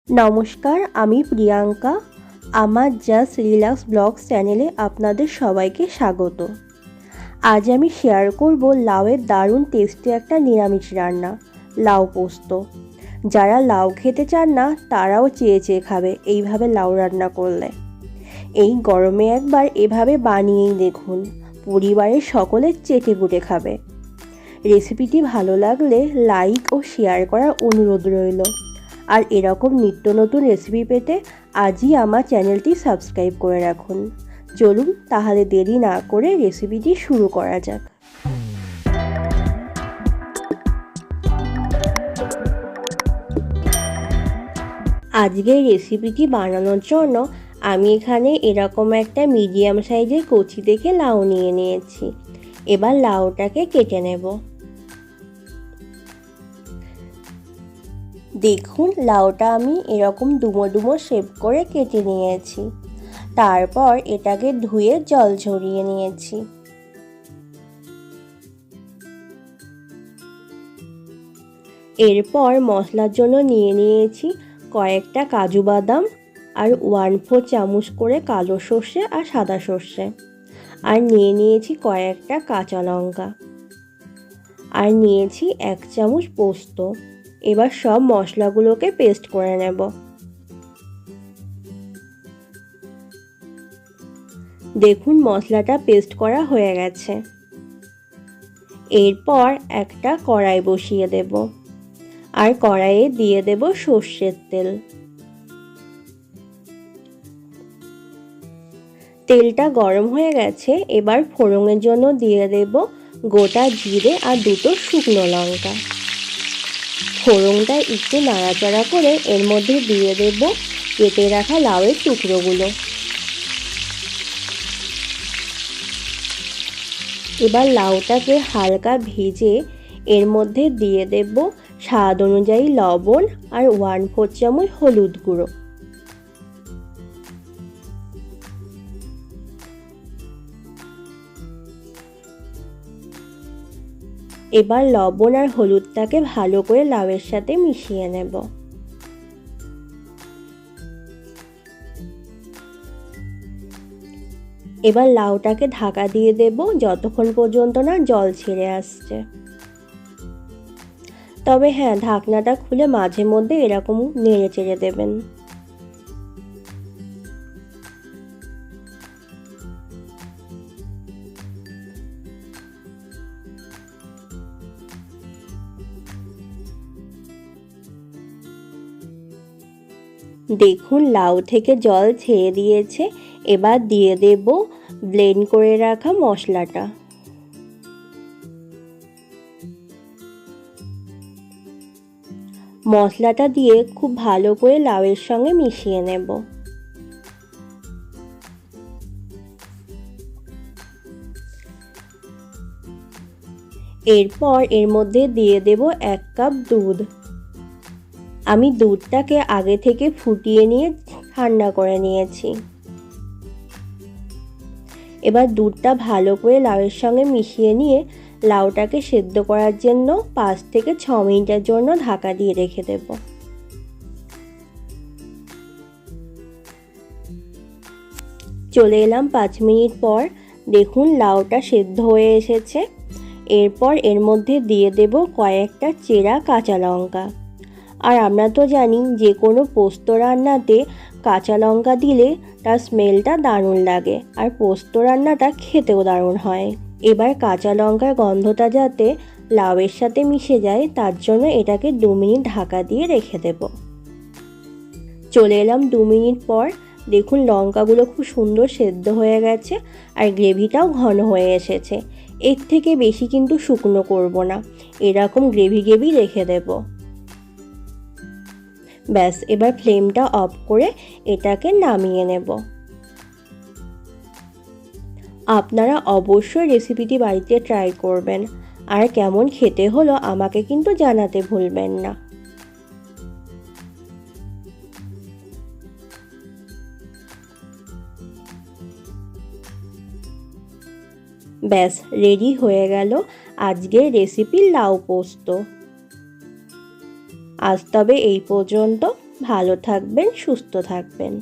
নমস্কার, আমি প্রিয়াঙ্কা। আমার জাস্ট রিল্যাক্স ব্লগস চ্যানেলে আপনাদের সবাইকে স্বাগত। আজ আমি শেয়ার করব লাউয়ের দারুণ টেস্টি একটা নিরামিষ রান্না, লাউ পোস্ত। যারা লাউ খেতে চান না তারাও চেয়ে চেয়ে খাবে এইভাবে লাউ রান্না করলে। এই গরমে একবার এভাবে বানিয়েই দেখুন, পরিবারের সকলে চেটেপুটে খাবে। রেসিপিটি ভালো লাগলে লাইক ও শেয়ার করার অনুরোধ রইল। আর এরকম নিত্য নতুন রেসিপি পেতে আজই আমার চ্যানেলটি সাবস্ক্রাইব করে রাখুন। চলুন তাহলে দেরি না করে রেসিপিটি শুরু করা যাক। আজকের রেসিপিটি বানানোর জন্য আমি এখানে এরকম একটা মিডিয়াম সাইজের কচি দেখে লাউ নিয়ে নিয়েছি। এবার লাউটাকে কেটে নেব। দেখুন লাউটা আমি এরকম ডুমো ডুমো শেপ করে কেটে নিয়েছি। তারপর এটাকে ধুয়ে জল ঝরিয়ে নিয়েছি। এরপর মশলার জন্য নিয়ে নিয়েছি কয়েকটা কাজু বাদাম আর 1/4 চামচ করে কালো সর্ষে আর সাদা সর্ষে, আর নিয়ে নিয়েছি কয়েকটা কাঁচা লঙ্কা, আর নিয়েছি 1 চামচ পোস্ত। এবার সব মশলাগুলোকে পেস্ট করে নেব। দেখুন মশলাটা পেস্ট করা হয়ে গেছে। এরপর একটা কড়াই বসিয়ে দেব, আর কড়াইয়ে দিয়ে দেব সর্ষের তেল। তেলটা গরম হয়ে গেছে। এবার ফোড়নের জন্য দিয়ে দেব গোটা জিরে আর 2টো শুকনো লঙ্কা। ফোড়নটা একটু নাড়াচাড়া করে এর মধ্যে দিয়ে দেব কেটে রাখা লাউয়ের টুকরোগুলো। এবার লাউটাকে হালকা ভেজে এর মধ্যে দিয়ে দেব স্বাদ অনুযায়ী লবণ আর 1/4 চামচ হলুদ গুঁড়ো। এবার লবণ আর হলুদটাকে ভালো করে লাউয়ের সাথে মিশিয়ে নেব। এবার লাউটাকে ঢাকা দিয়ে দেব যতক্ষণ পর্যন্ত না জল ছেড়ে আসছে। তবে হ্যাঁ, ঢাকনাটা খুলে মাঝে মধ্যে এরকম নেড়ে চেড়ে দেবেন। দেখুন লাউ থেকে জল ছেড়ে দিয়েছে। এবার দিয়ে দেব ব্লেন্ড করে রাখা মশলাটা। মশলাটা দিয়ে খুব ভালো করে লাউয়ের সঙ্গে মিশিয়ে নেব। এরপর এর মধ্যে দিয়ে দেব 1 কাপ দুধ। আমি দুধটাকে আগে থেকে ফুটিয়ে নিয়ে ঠান্ডা করে নিয়েছি। এবার দুধটা ভালো করে লাউয়ের সঙ্গে মিশিয়ে নিয়ে লাউটাকে সেদ্ধ করার জন্য 5 থেকে 6 মিনিটের জন্য ঢাকা দিয়ে রেখে দেব। চলে এলাম 5 মিনিট পর। দেখুন লাউটা সেদ্ধ হয়ে এসেছে। এরপর এর মধ্যে দিয়ে দেব কয়েকটা চেরা কাঁচা লঙ্কা। আর আমরা তো জানি যে কোনো পোস্ত রান্নাতে কাঁচা লঙ্কা দিলে তার স্মেলটা দারুণ লাগে, আর পোস্ত রান্নাটা খেতেও দারুণ হয়। এবার কাঁচা লঙ্কার গন্ধটা যাতে লাউয়ের সাথে মিশে যায় তার জন্য এটাকে 2 মিনিট ঢাকা দিয়ে রেখে দেব। চলে এলাম 2 মিনিট পর। দেখুন লঙ্কাগুলো খুব সুন্দর সেদ্ধ হয়ে গেছে, আর গ্রেভিটাও ঘন হয়ে এসেছে। এর থেকে বেশি কিন্তু শুকনো করব না, এরকম গ্রেভি গ্রেভি রেখে দেব। ব্যাস, এবার ফ্লেমটা অফ করে এটাকে নামিয়ে নেব। আপনারা অবশ্যই রেসিপিটি বাড়িতে ট্রাই করবেন, আর কেমন খেতে হলো আমাকে কিন্তু জানাতে ভুলবেন না। ব্যাস, রেডি হয়ে গেল আজকের রেসিপি লাউ পোস্ত। আজ তবে এই পর্যন্ত। ভালো থাকবেন, সুস্থ থাকবেন।